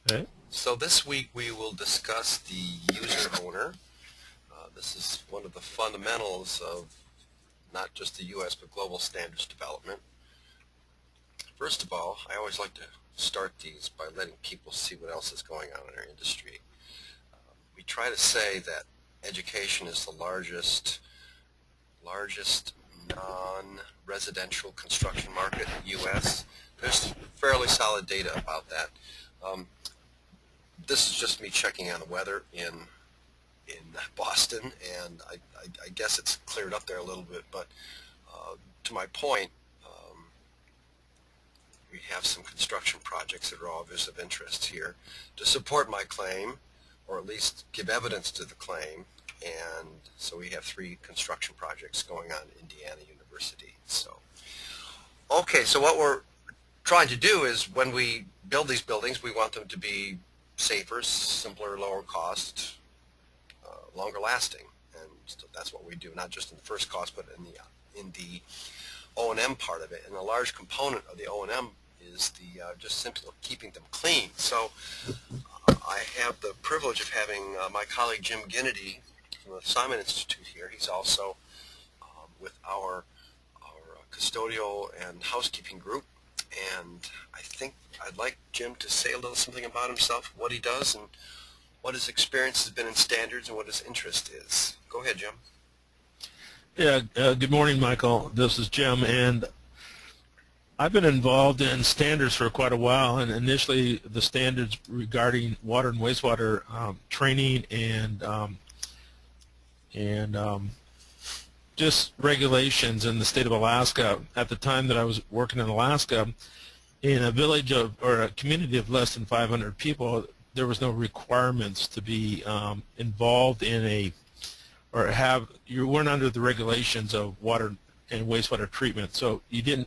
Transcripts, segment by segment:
Okay. So this week we will discuss the user owner. This is one of the fundamentals of not just the U.S. but global standards development. First of all, I always like to start these by letting people see what else is going on in our industry. We try to say that education is the largest non-residential construction market in the U.S. There's fairly solid data about that. Um, this is just me checking on the weather in Boston, and I guess it's cleared up there a little bit. But to my point, we have some construction projects that are always of interest here to support my claim, or at least give evidence to the claim. And so we have 3 construction projects going on at Indiana University. So what we're trying to do is when we build these buildings, we want them to be safer, simpler, lower cost, longer lasting, and so that's what we do, not just in the first cost, but in the O&M part of it. And a large component of the O&M is the just simply keeping them clean. So I have the privilege of having my colleague Jim Ginnaty from the Simon Institute here. He's also with our custodial and housekeeping group, and I think I'd like Jim to say a little something about himself, what he does, and what his experience has been in standards and what his interest is. Go ahead, Jim. Yeah. Good morning, Michael. This is Jim, and I've been involved in standards for quite a while. And initially, the standards regarding water and wastewater training and just regulations in the state of Alaska. At the time that I was working in Alaska, in a village of or a community of less than 500 people, there was no requirements to be involved in a or have you weren't under the regulations of water and wastewater treatment, so you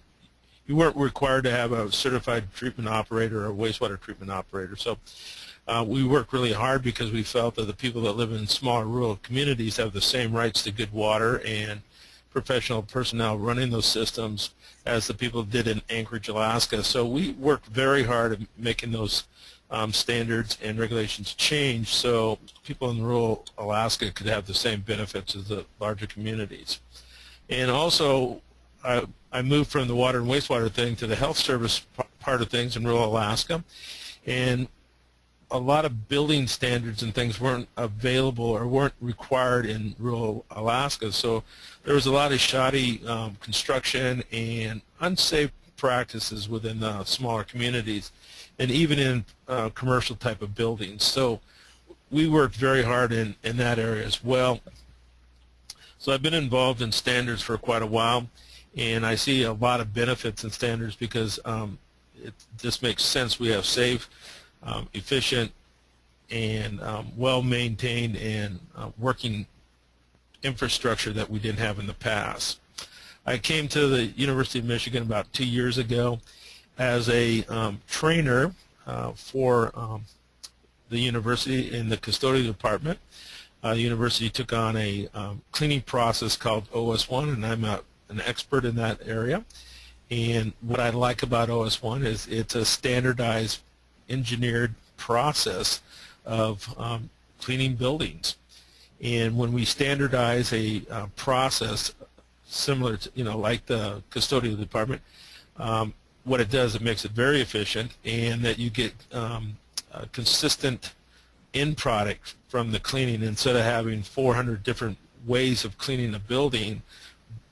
weren't required to have a certified treatment operator or a wastewater treatment operator. So we worked really hard because we felt that the people that live in smaller rural communities have the same rights to good water and professional personnel running those systems as the people did in Anchorage, Alaska. So we worked very hard at making those standards and regulations change so people in rural Alaska could have the same benefits as the larger communities. And also, I moved from the water and wastewater thing to the health service part of things in rural Alaska, and a lot of building standards and things weren't available or weren't required in rural Alaska, so there was a lot of shoddy construction and unsafe practices within the smaller communities, and even in commercial type of buildings. So we worked very hard in that area as well. So I've been involved in standards for quite a while, and I see a lot of benefits in standards because it just makes sense. We have safe, efficient, and well-maintained and working infrastructure that we didn't have in the past. I came to the University of Michigan about 2 years ago as a trainer for the university in the custodial department. The university took on a cleaning process called OS1, and I'm an expert in that area. And what I like about OS1 is it's a standardized, engineered process of cleaning buildings. And when we standardize a process similar to, like the custodial department, what it does, it makes it very efficient, and that you get a consistent end product from the cleaning. Instead of having 400 different ways of cleaning a building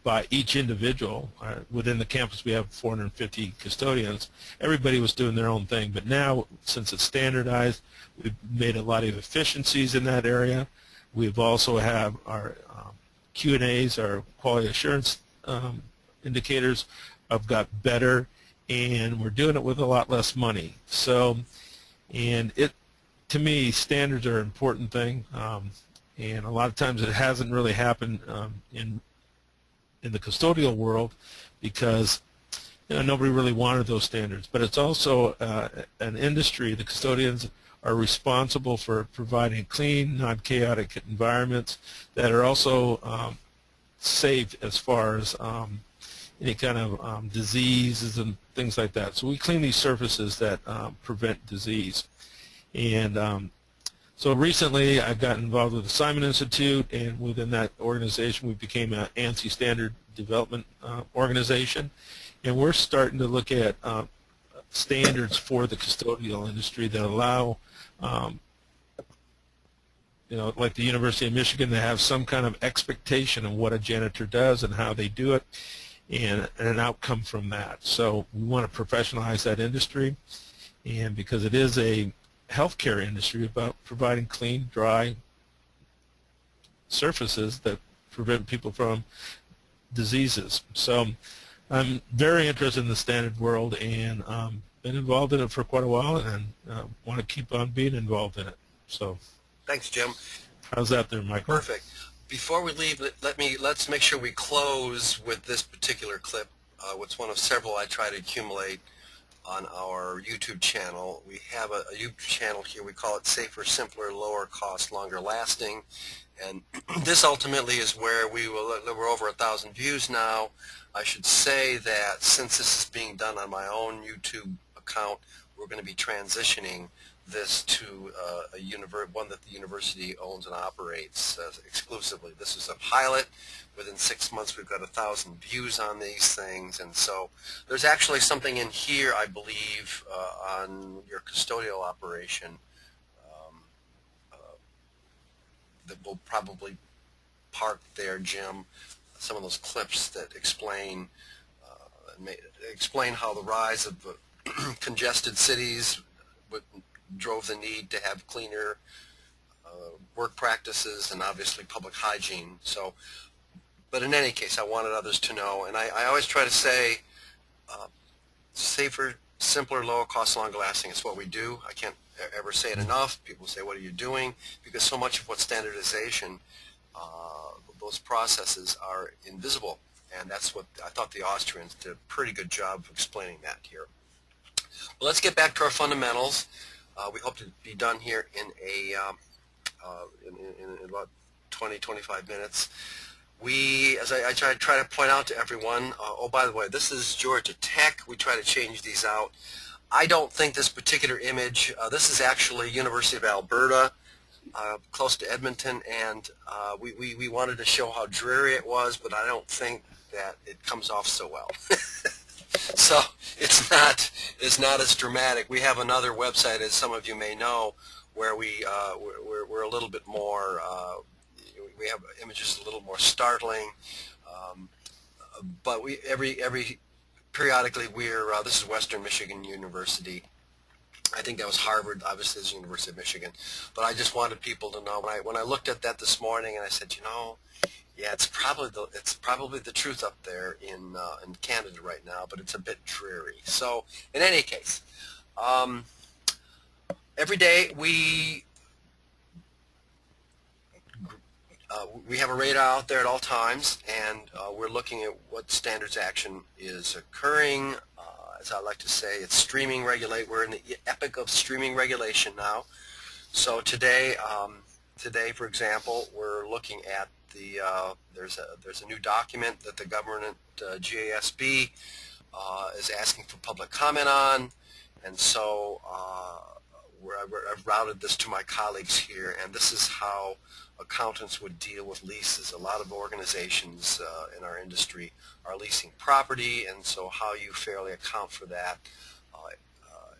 by each individual, within the campus we have 450 custodians, everybody was doing their own thing. But now, since it's standardized, we've made a lot of efficiencies in that area. We've also have our Q&As, our quality assurance indicators have got better, and we're doing it with a lot less money. So, and to me, standards are an important thing, and a lot of times it hasn't really happened in the custodial world because nobody really wanted those standards. But it's also an industry. The custodians are responsible for providing clean, non-chaotic environments that are also safe as far as any kind of diseases and things like that. So we clean these surfaces that prevent disease. And so recently I've gotten involved with the Simon Institute, and within that organization we became an ANSI standard development organization, and we're starting to look at standards for the custodial industry that allow like the University of Michigan, to have some kind of expectation of what a janitor does and how they do it, and an outcome from that. So we want to professionalize that industry, and because it is a healthcare industry about providing clean, dry surfaces that prevent people from diseases. So I'm very interested in the standard world, and been involved in it for quite a while, and want to keep on being involved in it. So Thanks, Jim. how's that there, Michael? Perfect. Before we leave, let's make sure we close with this particular clip. It's one of several I try to accumulate on our YouTube channel. We have a YouTube channel here. We call it Safer, Simpler, Lower Cost, Longer Lasting. And this ultimately is where we're over 1,000 views now. I should say that since this is being done on my own YouTube account, we're going to be transitioning this to one that the university owns and operates exclusively. This is a pilot. Within 6 months we've got 1,000 views on these things, and so there's actually something in here, I believe, on your custodial operation that will probably park there, Jim, some of those clips that explain how the rise of congested cities drove the need to have cleaner work practices and obviously public hygiene. So, but in any case, I wanted others to know, and I always try to say safer, simpler, lower cost, longer lasting is what we do. I can't ever say it enough. People say, what are you doing? Because so much of what standardization, those processes are invisible, and that's what I thought the Austrians did a pretty good job of explaining that here. Well, let's get back to our fundamentals. We hope to be done here in about 20-25 minutes. As I try to point out to everyone, oh, by the way, this is Georgia Tech. We try to change these out. I don't think this particular image, this is actually University of Alberta, close to Edmonton, and we wanted to show how dreary it was, but I don't think that it comes off so well. So it's not as dramatic. We have another website, as some of you may know, where we're a little bit more. We have images a little more startling, but every periodically this is Western Michigan University. I think that was Harvard. Obviously, it's the University of Michigan. But I just wanted people to know when I looked at that this morning, and I said, yeah, it's probably the truth up there in Canada right now, but it's a bit dreary. So in any case, every day we have a radar out there at all times, and we're looking at what standards action is occurring. As I like to say, it's streaming regulate. We're in the epoch of streaming regulation now. So today, for example, we're looking at there's a new document that the government GASB is asking for public comment on, and so I've routed this to my colleagues here, and this is how accountants would deal with leases. A lot of organizations in our industry are leasing property, and so how you fairly account for that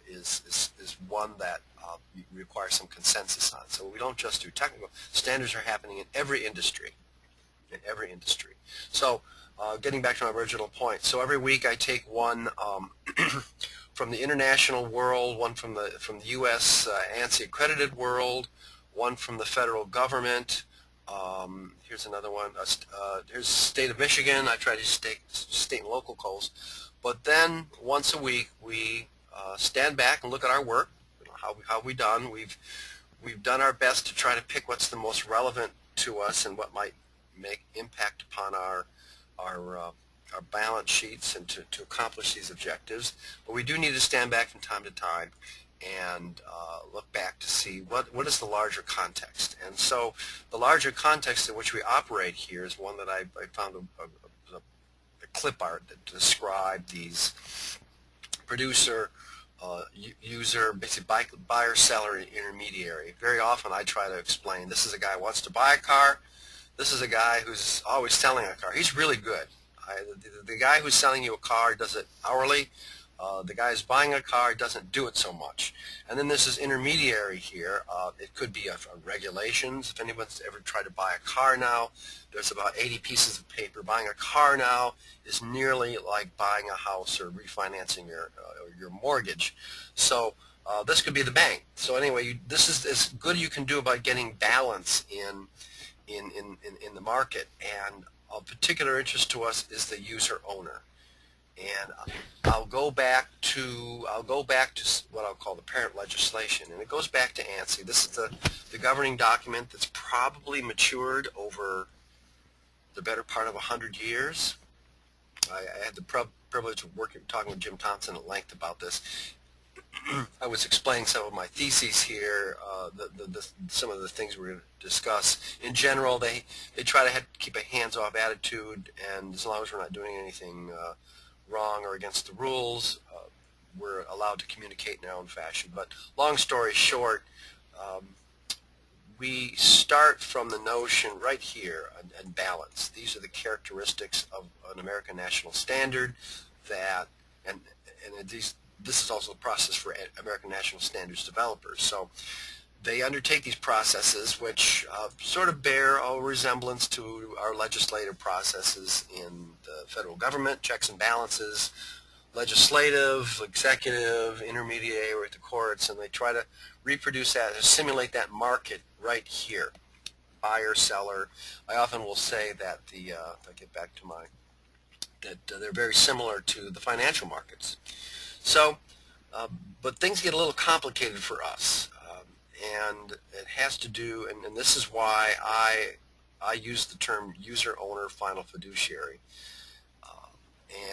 is one that requires some consensus on. So we don't just do technical. Standards are happening in every industry. So getting back to my original point, so every week I take one from the international world, one from the U.S. ANSI accredited world, one from the federal government. Here's another one. Here's the state of Michigan. I try to state and local codes. But then once a week we stand back and look at our work. How we done? We've done our best to try to pick what's the most relevant to us and what might make impact upon our balance sheets and to accomplish these objectives. But we do need to stand back from time to time and look back to see what is the larger context. And so the larger context in which we operate here is one that I found a clip art that described these producer, user, basically buyer, seller, and intermediary. Very often I try to explain, this is a guy who wants to buy a car, this is a guy who's always selling a car. He's really good. The guy who's selling you a car does it hourly. The guy who's buying a car doesn't do it so much. And then there's this intermediary here. It could be regulations. If anyone's ever tried to buy a car now, there's about 80 pieces of paper. Buying a car now is nearly like buying a house or refinancing your mortgage. So this could be the bank. So anyway, this is as good as you can do about getting balance in the market. And of particular interest to us is the user owner. And I'll go back to what I'll call the parent legislation, and it goes back to ANSI. This is the governing document that's probably matured over the better part of 100 years. I had the privilege of talking with Jim Thompson at length about this. I was explaining some of my theses here, some of the things we're going to discuss. In general, they try to keep a hands-off attitude, and as long as we're not doing anything wrong or against the rules, we're allowed to communicate in our own fashion. But long story short, we start from the notion right here, and balance. These are the characteristics of an American national standard this is also the process for American national standards developers. So they undertake these processes which sort of bear a resemblance to our legislative processes in the federal government, checks and balances, legislative, executive, intermediary at the courts, and they try to reproduce that and simulate that market right here, buyer, seller. I often will say that if I get back to that they're very similar to the financial markets. So, but things get a little complicated for us. And it has to do, and this is why I use the term user owner final fiduciary,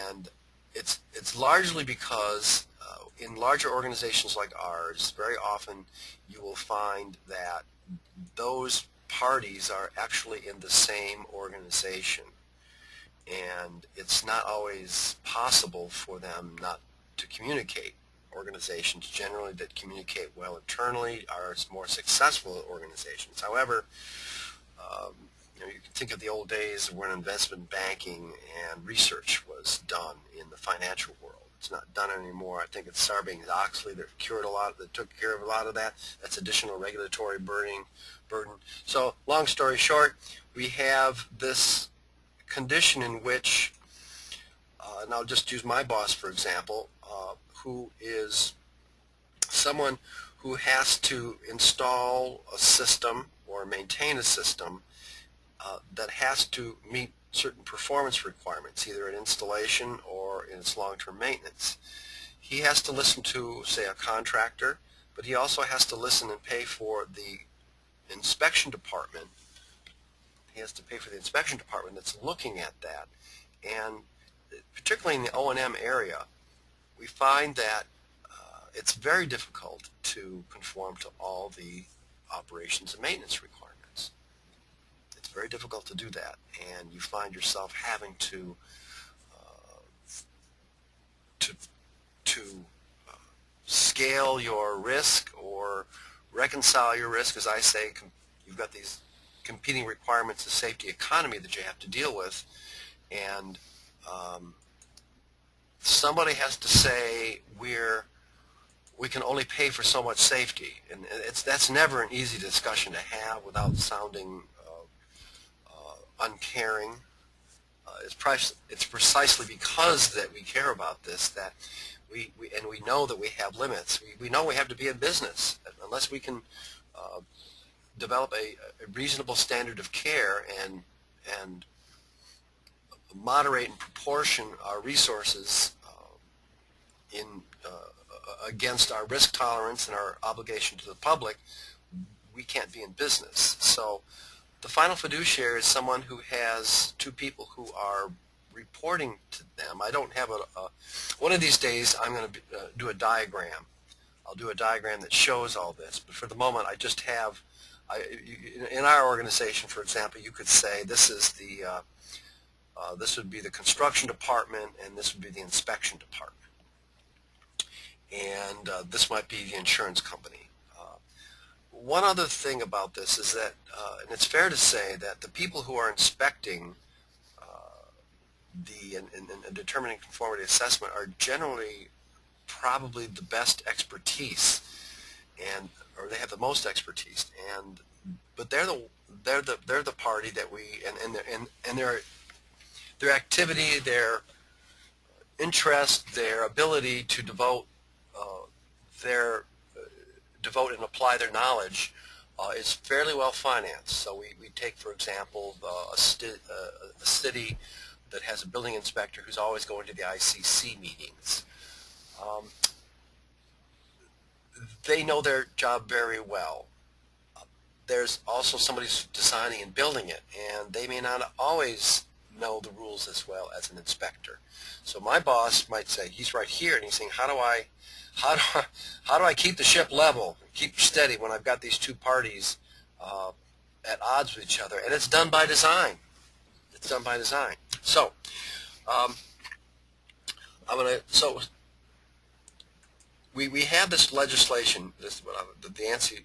and it's largely because in larger organizations like ours, very often you will find that those parties are actually in the same organization, and it's not always possible for them not to communicate. Organizations generally that communicate well internally are more successful organizations. However, you can think of the old days when investment banking and research was done in the financial world. It's not done anymore. I think it's Sarbanes-Oxley that took care of a lot of that. That's additional regulatory burden. So long story short, we have this condition in which, and I'll just use my boss for example, who is someone who has to install a system or maintain a system that has to meet certain performance requirements, either in installation or in its long-term maintenance. He has to listen to, say, a contractor, but he also has to listen and pay for the inspection department. He has to pay for the inspection department that's looking at that. And particularly in the O&M area, we find that it's very difficult to conform to all the operations and maintenance requirements. It's very difficult to do that, and you find yourself having to scale your risk or reconcile your risk. As I say, you've got these competing requirements of safety economy that you have to deal with, and somebody has to say we can only pay for so much safety, and that's never an easy discussion to have without sounding uncaring. It's precisely because that we care about this that we know that we have limits. We know we have to be in business unless we can develop a reasonable standard of care and moderate and proportion our resources against our risk tolerance and our obligation to the public. We can't be in business. So the final fiduciary is someone who has two people who are reporting to them. I don't have one of these days I'm going to do a diagram. I'll do a diagram that shows all this, but for the moment I just have, in our organization, for example, you could say this is this would be the construction department and this would be the inspection department. and this might be the insurance company. One other thing about this is that, and it's fair to say that the people who are inspecting and determining conformity assessment are generally probably the best expertise, and or they have the most expertise, and but they're the party that we and their activity, their interest, their ability to their devote and apply their knowledge is fairly well financed. So we take, for example, a city that has a building inspector who's always going to the ICC meetings. They know their job very well. There's also somebody who's designing and building it, and they may not always know the rules as well as an inspector. So my boss might say, he's right here, and he's saying, how do I keep the ship level, keep steady when I've got these two parties at odds with each other? And it's done by design. It's done by design. So we have this legislation, the ANSI,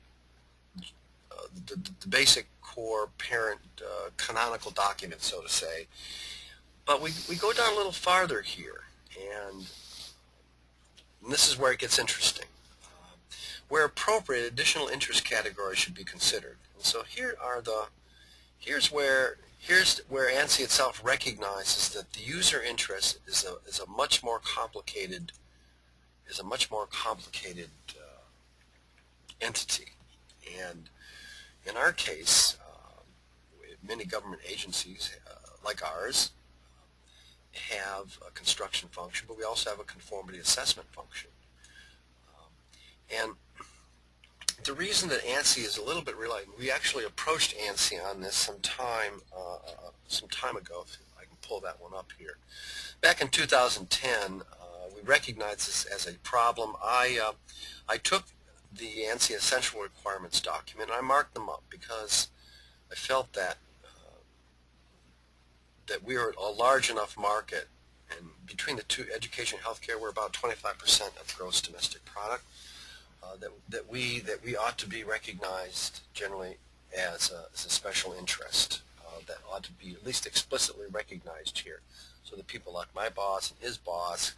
the basic core parent canonical document, so to say. But we go down a little farther here, and this is where it gets interesting. Where appropriate, additional interest categories should be considered. And so here's where ANSI itself recognizes that the user interest is a much more complicated entity. And in our case, many government agencies like ours have a construction function, but we also have a conformity assessment function. And the reason that ANSI is a little bit reluctant, we actually approached ANSI on this some time ago. If I can pull that one up here. Back in 2010, we recognized this as a problem. I took the ANSI essential requirements document and I marked them up because I felt that we are a large enough market, and between the two, education and healthcare, we're about 25% of gross domestic product. That we ought to be recognized generally as a special interest that ought to be at least explicitly recognized here, so that people like my boss and his boss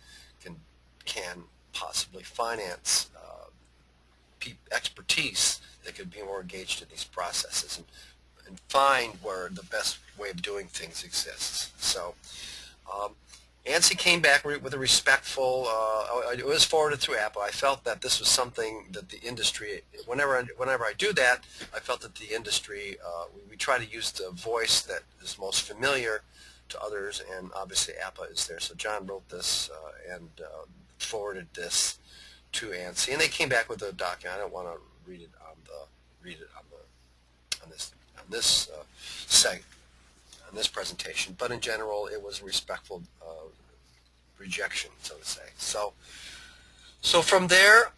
can possibly finance expertise that could be more engaged in these processes and find where the best way of doing things exists. So ANSI came back with a respectful, it was forwarded through Apple. I felt that this was something that the industry, whenever I do that, I felt that the industry, we try to use the voice that is most familiar to others, and obviously APA is there. So John wrote this and forwarded this to ANSI, and they came back with a document. I don't want to read it on this presentation, but in general, it was a respectful rejection, so to say. So from there,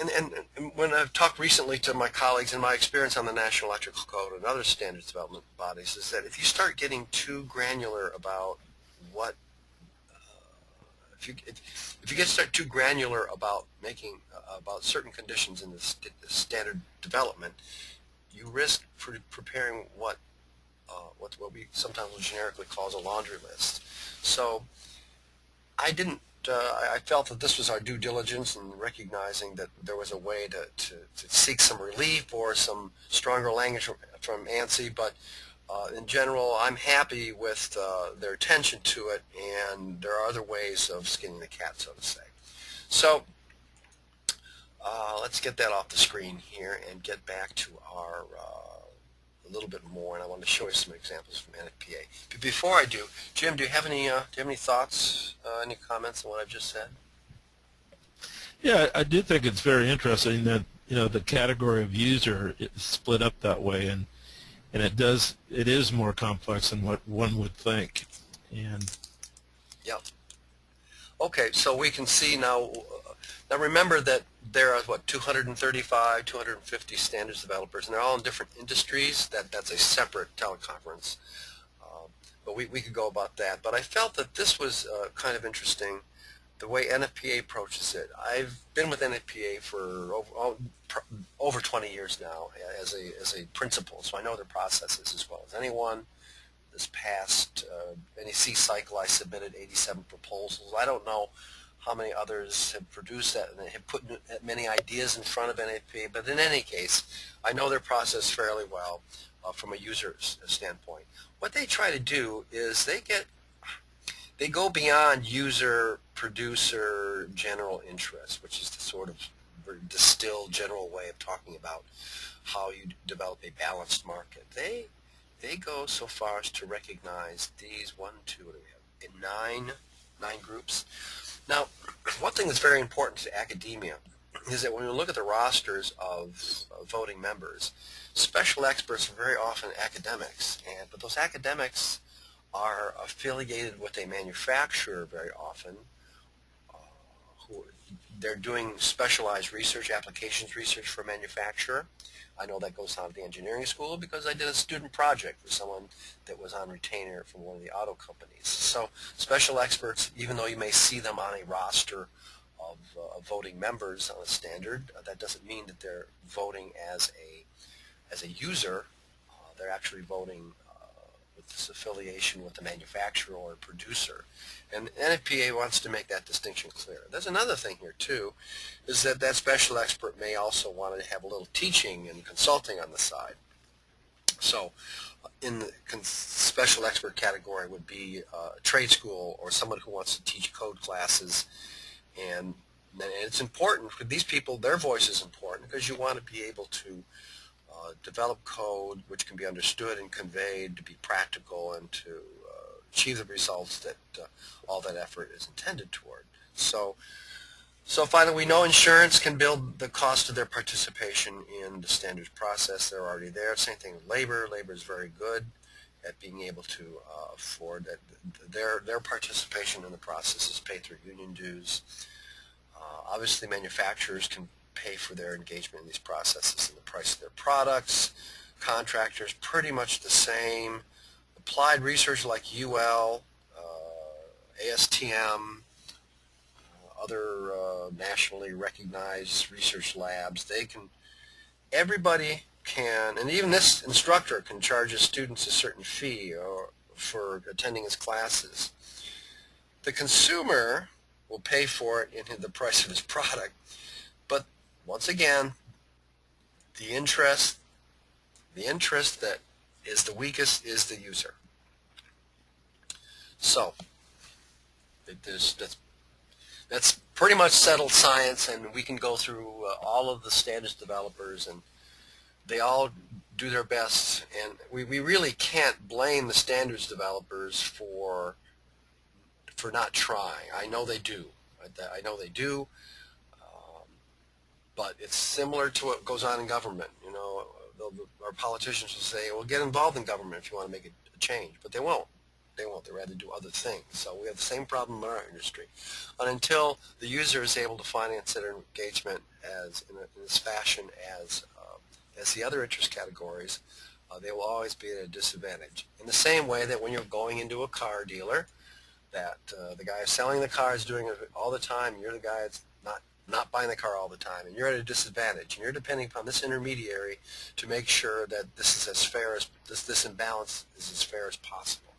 and when I've talked recently to my colleagues, and my experience on the National Electrical Code and other standards development bodies is that if you start getting too granular about what if you start too granular about making about certain conditions in the standard development, you risk preparing what we sometimes generically call a laundry list. So I didn't. I felt that this was our due diligence in recognizing that there was a way to seek some relief or some stronger language from ANSI, but in general, I'm happy with their attention to it, and there are other ways of skinning the cat, so to say. So let's get that off the screen here and get back to our a little bit more, and I want to show you some examples from NFPA. But before I do, Jim, do you have any thoughts, any comments on what I've just said? Yeah, I do think it's very interesting that the category of user is split up that way, and it is more complex than what one would think. And yeah. Okay, so we can see now. Now remember that there are 235, 250 standards developers, and they're all in different industries. That's a separate teleconference, but we could go about that. But I felt that this was kind of interesting the way NFPA approaches it. I've been with NFPA for over 20 years now as a principal, so I know their processes as well as anyone. This past NEC cycle, I submitted 87 proposals. I don't know how many others have produced that and have put many ideas in front of NFPA, but in any case, I know their process fairly well from a user's standpoint. What they try to do is they go beyond user, producer, general interest, which is the sort of very distilled general way of talking about how you develop a balanced market. They go so far as to recognize these nine groups. Now, one thing that's very important to academia is that when you look at the rosters of voting members, special experts are very often academics, but those academics are affiliated with a manufacturer very often. They're doing specialized research, applications research for a manufacturer. I know that goes on at the engineering school because I did a student project for someone that was on retainer from one of the auto companies. So special experts, even though you may see them on a roster of voting members on a standard, that doesn't mean that they're voting as a user. They're actually voting with this affiliation with the manufacturer or producer. And NFPA wants to make that distinction clear. There's another thing here too, is that that special expert may also want to have a little teaching and consulting on the side. So in the special expert category would be a trade school or someone who wants to teach code classes. And it's important for these people, their voice is important because you want to be able to develop code which can be understood and conveyed to be practical and to achieve the results that all that effort is intended toward. So finally, we know insurance can build the cost of their participation in the standards process. They're already there. Same thing with labor. Labor is very good at being able to afford that. Their participation in the process is paid through union dues. Obviously, manufacturers can pay for their engagement in these processes and the price of their products. Contractors, pretty much the same. Applied research like UL, ASTM, other nationally recognized research labs, everybody can, and even this instructor can charge his students a certain fee for attending his classes. The consumer will pay for it in the price of his product, but once again, the interest that is the weakest is the user. So that's pretty much settled science, and we can go through all of the standards developers, and they all do their best, and we really can't blame the standards developers for not trying. I know they do. But it's similar to what goes on in government. You know, our politicians will say, well, get involved in government if you want to make a change, but they won't. They rather do other things. So we have the same problem in our industry. And until the user is able to finance their engagement in this fashion as the other interest categories, they will always be at a disadvantage. In the same way that when you're going into a car dealer, that the guy selling the car is doing it all the time, and you're the guy that's not buying the car all the time, and you're at a disadvantage, and you're depending upon this intermediary to make sure that this is as fair as this imbalance is as fair as possible.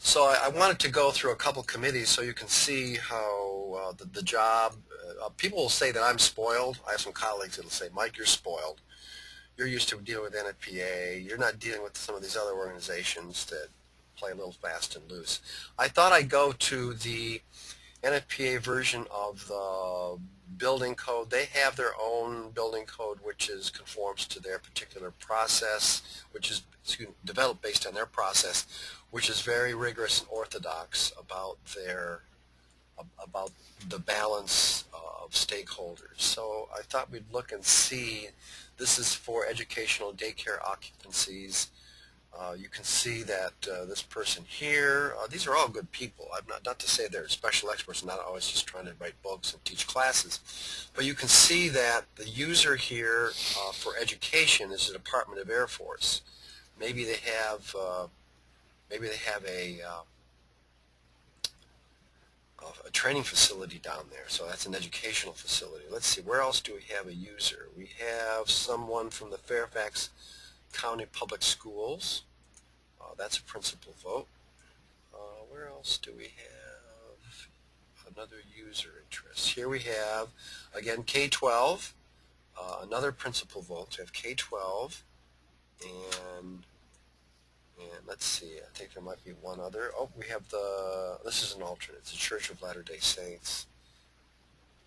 So I wanted to go through a couple committees so you can see how the job. People will say that I'm spoiled. I have some colleagues that will say, Mike, you're spoiled. You're used to dealing with NFPA. You're not dealing with some of these other organizations that play a little fast and loose. I thought I'd go to the NFPA version of the building code. They have their own building code which conforms to their particular process, which is developed based on their process, which is very rigorous and orthodox about the balance of stakeholders. So I thought we'd look and see. This is for educational daycare occupancies. You can see that this person here, these are all good people. I'm not to say they're special experts, not always just trying to write books and teach classes. But you can see that the user here for education is the Department of Air Force. Maybe they have a training facility down there. So that's an educational facility. Let's see, where else do we have a user? We have someone from the Fairfax County Public Schools. That's a principal vote. Where else do we have another user interest? Here we have, again, K-12, another principal vote. So we have K-12, and let's see, I think there might be one other. Oh, we have this is an alternate. It's the Church of Latter-day Saints.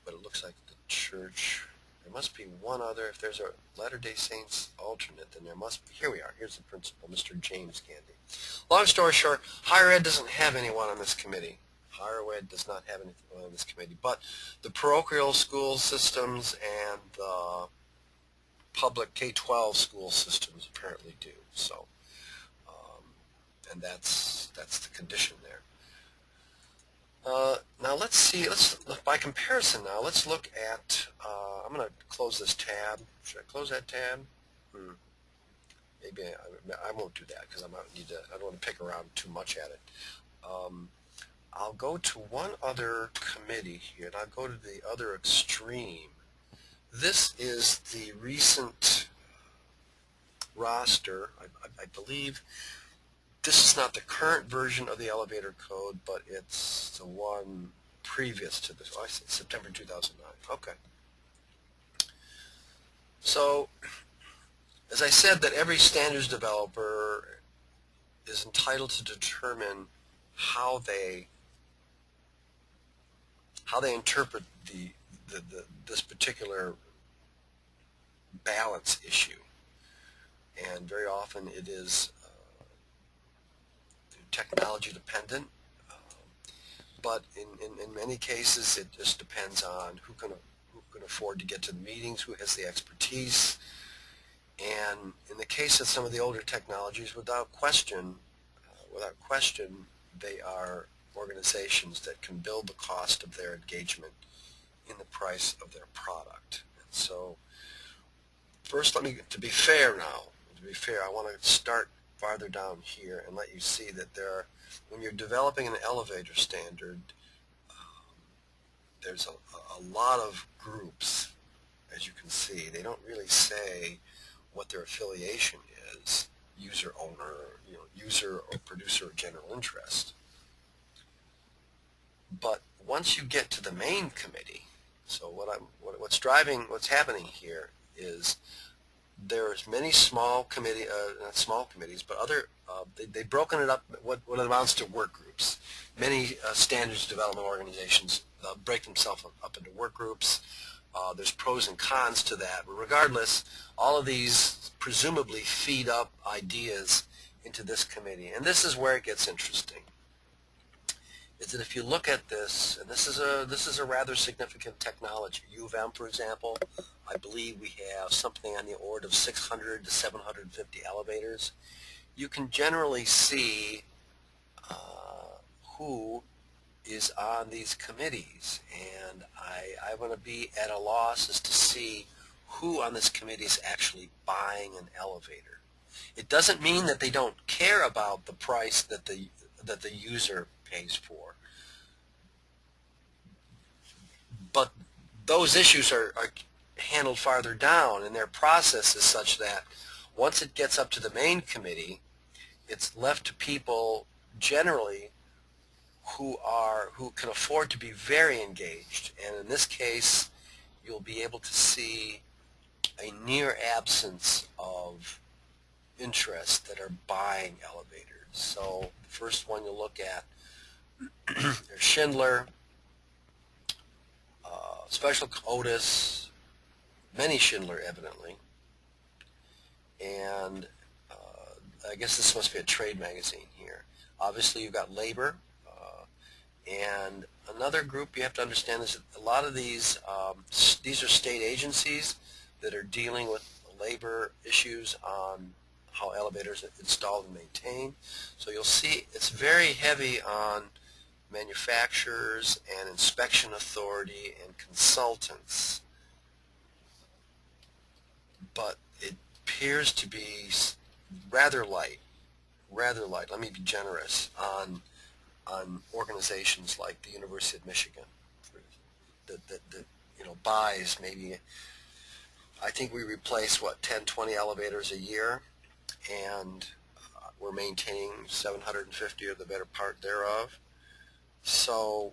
But it looks like the church, there must be one other. If there's a Latter-day Saints alternate, then there must be. Here we are. Here's the principal, Mr. James Gandy. Long story short, higher ed doesn't have anyone on this committee. Higher ed does not have anyone on this committee. But the parochial school systems and the public K-12 school systems apparently do. So, and that's the condition there. Now let's see, by comparison now, let's look at, I'm going to close this tab. Should I close that tab? Maybe I won't do that because I don't want to pick around too much at it. I'll go to one other committee here, and I'll go to the other extreme. This is the recent roster. I believe this is not the current version of the elevator code, but it's the one previous to this. Oh, I see, September 2009. Okay. So, as I said, that every standards developer is entitled to determine how they interpret this particular balance issue, and very often it is technology dependent, but in many cases it just depends on who can afford to get to the meetings, who has the expertise. And in the case of some of the older technologies, without question, they are organizations that can build the cost of their engagement in the price of their product. And so, first, to be fair, I want to start farther down here and let you see that when you're developing an elevator standard, there's a lot of groups, as you can see. They don't really say what their affiliation is, user owner, user or producer of general interest. But once you get to the main committee, so what's happening here is there's many small not small committees, but other, they've broken it up, what amounts to work groups. Many standards development organizations break themselves up into work groups. There's pros and cons to that. But regardless, all of these presumably feed up ideas into this committee. And this is where it gets interesting. Is that if you look at this, and this is a rather significant technology. U of M, for example, I believe we have something on the order of 600 to 750 elevators. You can generally see who is on these committees, and I want to be at a loss as to see who on this committee is actually buying an elevator. It doesn't mean that they don't care about the price that the user pays for, but those issues are handled farther down, and their process is such that once it gets up to the main committee, it's left to people generally who can afford to be very engaged. And in this case, you'll be able to see a near absence of interests that are buying elevators. So the first one you'll look at, there's Schindler, Special Otis, many Schindler evidently, and I guess this must be a trade magazine here. Obviously you've got labor, and another group you have to understand is that a lot of these are state agencies that are dealing with labor issues on how elevators are installed and maintained. So you'll see it's very heavy on manufacturers and inspection authority and consultants, but it appears to be rather light, let me be generous, on on organizations like the University of Michigan that buys maybe, I think we replace, what, 10, 20 elevators a year, and we're maintaining 750 or the better part thereof. So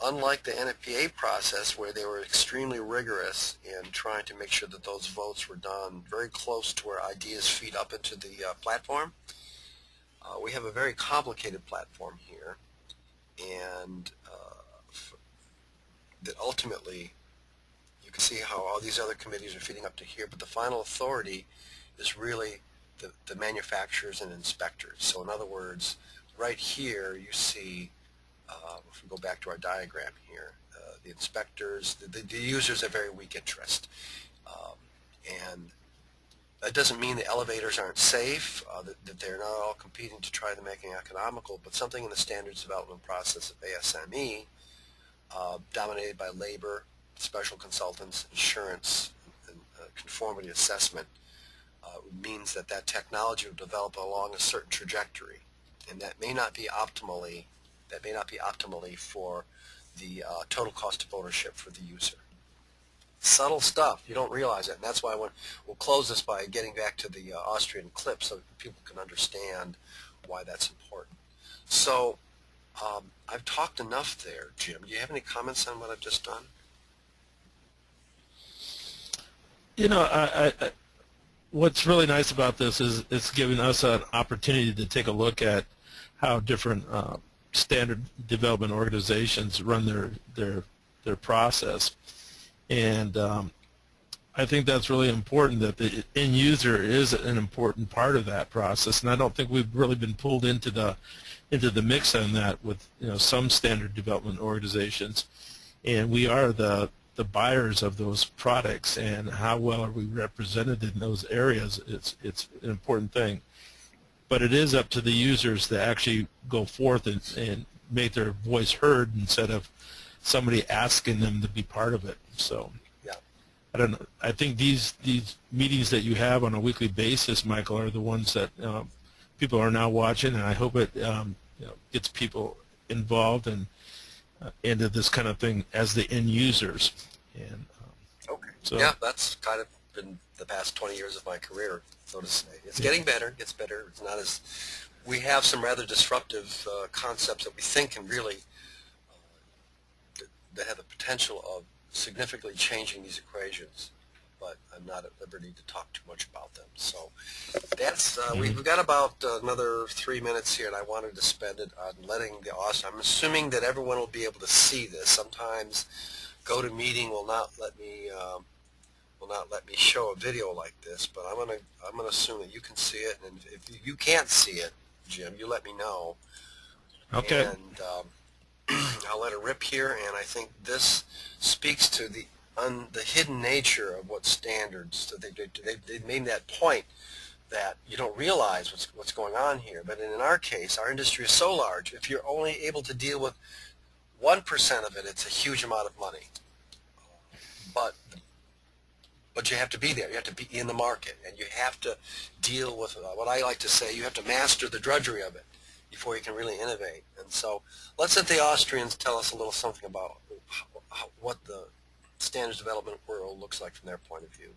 unlike the NFPA process, where they were extremely rigorous in trying to make sure that those votes were done very close to where ideas feed up into the platform, we have a very complicated platform here, and that ultimately you can see how all these other committees are feeding up to here, but the final authority is really the manufacturers and inspectors. So in other words, right here you see, if we go back to our diagram here, the inspectors, the users have very weak interest. And that doesn't mean the elevators aren't safe, that they're not all competing to try to make it economical, but something in the standards development process of ASME, dominated by labor, special consultants, insurance, and conformity assessment, means that technology will develop along a certain trajectory, and that may not be optimally for the total cost of ownership for the user. Subtle stuff, you don't realize it, and that's why we'll close this by getting back to the Austrian clip so people can understand why that's important. So I've talked enough there, Jim. Do you have any comments on what I've just done? You know, what's really nice about this is it's giving us an opportunity to take a look at how different standard development organizations run their process, and I think that's really important, that the end user is an important part of that process, and I don't think we've really been pulled into the mix on that with some standard development organizations, and we are the buyers of those products, and how well are we represented in those areas. It's an important thing, but it is up to the users to actually go forth and make their voice heard instead of somebody asking them to be part of it. So yeah. I don't know. I think these meetings that you have on a weekly basis, Michael, are the ones that people are now watching, and I hope it gets people involved and into this kind of thing as the end users. And okay. So yeah, that's kind of been the past 20 years of my career, so to say. It's getting better. It gets better. It's not as, we have some rather disruptive concepts that we think can really that have the potential of significantly changing these equations, but I'm not at liberty to talk too much about them. So that's we've got about another 3 minutes here, and I wanted to spend it on letting the audience. I'm assuming that everyone will be able to see this. Sometimes GoToMeeting will not let me show a video like this, but I'm gonna assume that you can see it, and if you can't see it, Jim, you let me know. okay. And I'll let it rip here, and I think this speaks to the hidden nature of what standards. So they made that point that you don't realize what's going on here. But in our case, our industry is so large. If you're only able to deal with 1% of it, it's a huge amount of money. But you have to be there. You have to be in the market, and you have to deal with what I like to say. You have to master the drudgery of it before you can really innovate. And so let's let the Austrians tell us a little something about what the standards development world looks like from their point of view.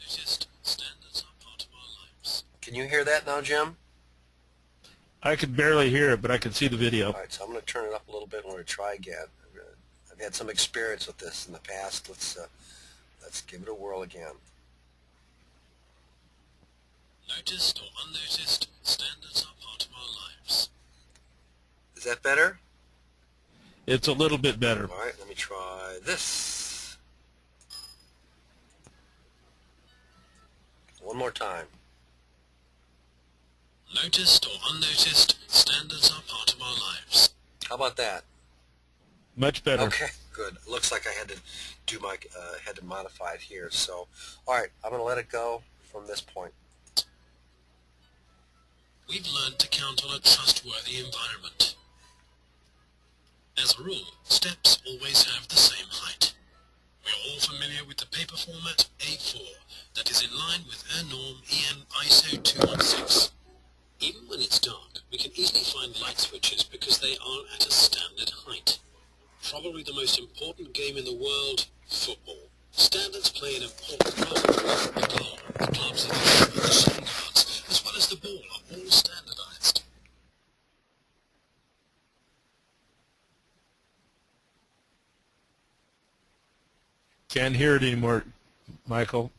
Standards are part of our lives. Can you hear that now, Jim? I could barely hear it, but I could see the video. All right, so I'm going to turn it up a little bit and we're going to try again. I've had some experience with this in the past. Let's give it a whirl again. Noticed or unnoticed, standards are part of our lives. Is that better? It's a little bit better. All right, let me try this. One more time. Noticed or unnoticed, standards are part of our lives. How about that? Much better. Okay, good. It looks like I had to do my had to modify it here. So, all right, I'm going to let it go from this point. We've learned to count on a trustworthy environment. As a rule, steps always have the same height. We are all familiar with the paper format A4 that is in line with our norm EN ISO 216. important game in the world, football. Standards play an important role. The goal, the gloves, the shin guards, as well as the ball are all standardized. Can't hear it anymore, Michael.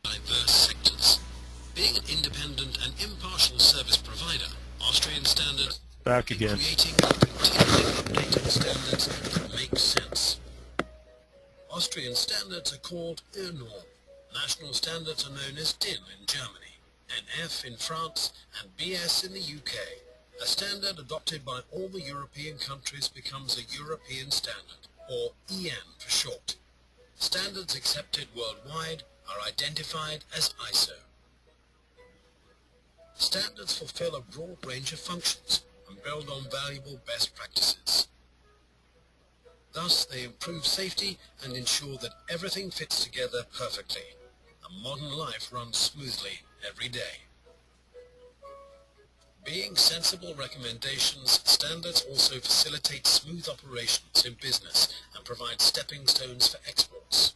Diverse sectors. Being an independent and impartial service provider, Austrian Standard Back again. creating and continually updating standards that make sense. Austrian standards are called Norm. National standards are known as DIN in Germany, NF in France, and BS in the UK. A standard adopted by all the European countries becomes a European standard, or EN for short. Standards accepted worldwide are identified as ISO. Standards fulfill a broad range of functions and build on valuable best practices. Thus, they improve safety and ensure that everything fits together perfectly. A modern life runs smoothly every day. Being sensible recommendations, standards also facilitate smooth operations in business and provide stepping stones for exports.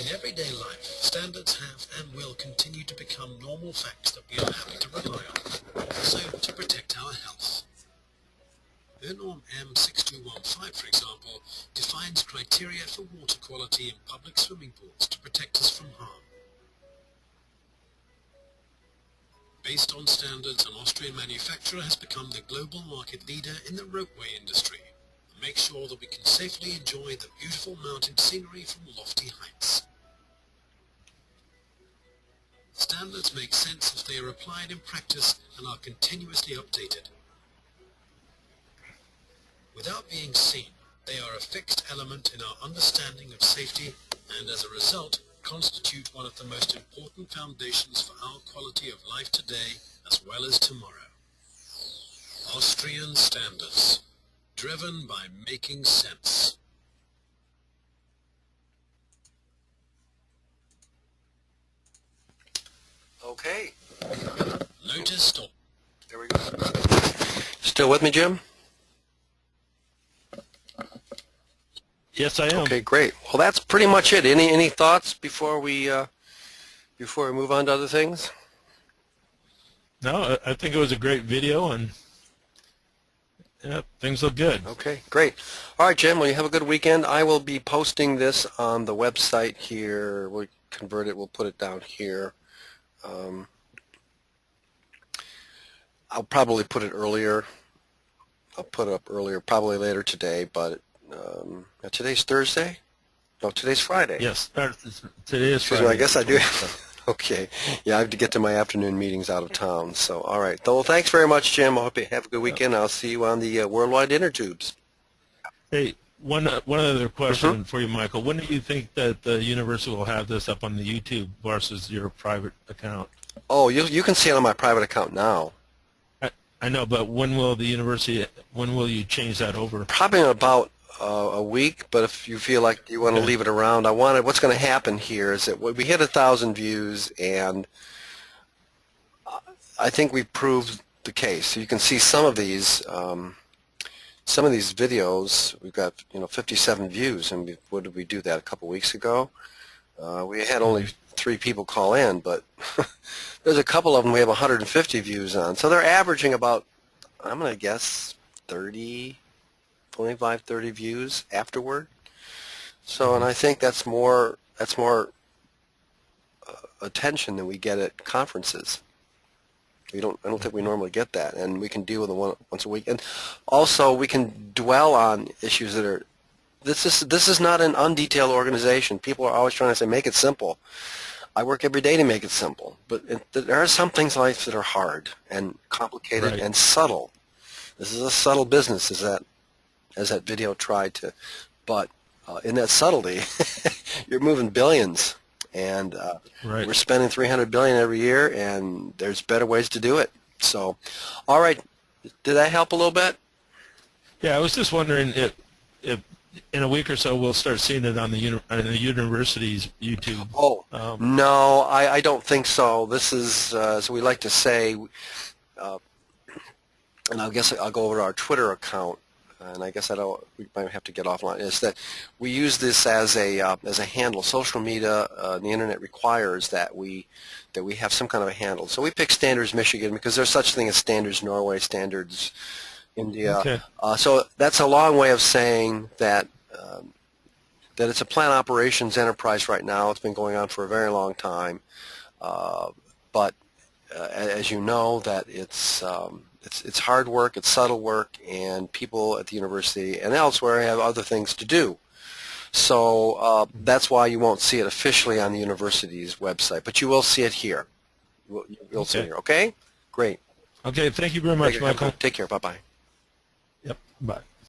In everyday life, standards have and will continue to become normal facts that we are happy to rely on, also to protect our health. Norm M6215, for example, defines criteria for water quality in public swimming pools to protect us from harm. Based on standards, an Austrian manufacturer has become the global market leader in the ropeway industry and makes sure that we can safely enjoy the beautiful mountain scenery from lofty heights. Standards make sense if they are applied in practice and are continuously updated. Without being seen, they are a fixed element in our understanding of safety and as a result constitute one of the most important foundations for our quality of life today as well as tomorrow. Austrian standards, driven by making sense. Okay. Notice stop. There we go. Still with me, Jim? Yes, I am. Okay, great. Well, that's pretty much it. Any thoughts before we move on to other things? No, I think it was a great video, and yeah, things look good. Okay, great. All right, Jim, well, you have a good weekend. I will be posting this on the website here. We'll convert it. We'll put it down here. I'll probably put it earlier. I'll put it up earlier, probably later today, but today's Thursday? No, today's Friday. Yes, today is Friday. Well, I guess I do. Okay. Yeah, I have to get to my afternoon meetings out of town. So, all right. Well, thanks very much, Jim. I hope you have a good weekend. I'll see you on the Worldwide Inner Tubes. Hey, one other question for you, Michael. When do you think that the university will have this up on the YouTube versus your private account? Oh, you can see it on my private account now. I know, but when will you change that over? Probably in about a week, but if you feel like you want to leave it around, what's going to happen here is that we hit 1,000 views, and I think we proved the case. So you can see some of these videos. We've got 57 views, and what did we do that a couple weeks ago? We had only 3 people call in, but there's a couple of them we have 150 views on. So they're averaging about, I'm going to guess, 25, 30 views afterward. So, and I think that's more attention than we get at conferences. I don't think we normally get that, and we can deal with them once a week. And also, we can dwell on issues that are. This is not an undetailed organization. People are always trying to say, make it simple. I work every day to make it simple, but there are some things in life that are hard and complicated and subtle. This is a subtle business, as that video tried to, but in that subtlety, you're moving billions, and we're spending $300 billion every year, and there's better ways to do it. So, all right, did that help a little bit? Yeah, I was just wondering if in a week or so we'll start seeing it on the university's YouTube. Oh, Um, no, I don't think so. This is, as we like to say, and I guess I'll go over to our Twitter account, and I guess we might have to get offline, is that we use this as a handle. Social media, the internet requires that we have some kind of a handle. So we pick Standards Michigan because there's such a thing as Standards Norway, Standards India. okay. So that's a long way of saying that that it's a plant operations enterprise right now. It's been going on for a very long time, but as you know, that it's hard work, it's subtle work, and people at the university and elsewhere have other things to do. So that's why you won't see it officially on the university's website, but you will see it here. You'll see it here. Okay? Great. Okay, thank you very much, Michael. Take care. Bye-bye. Yep, bye.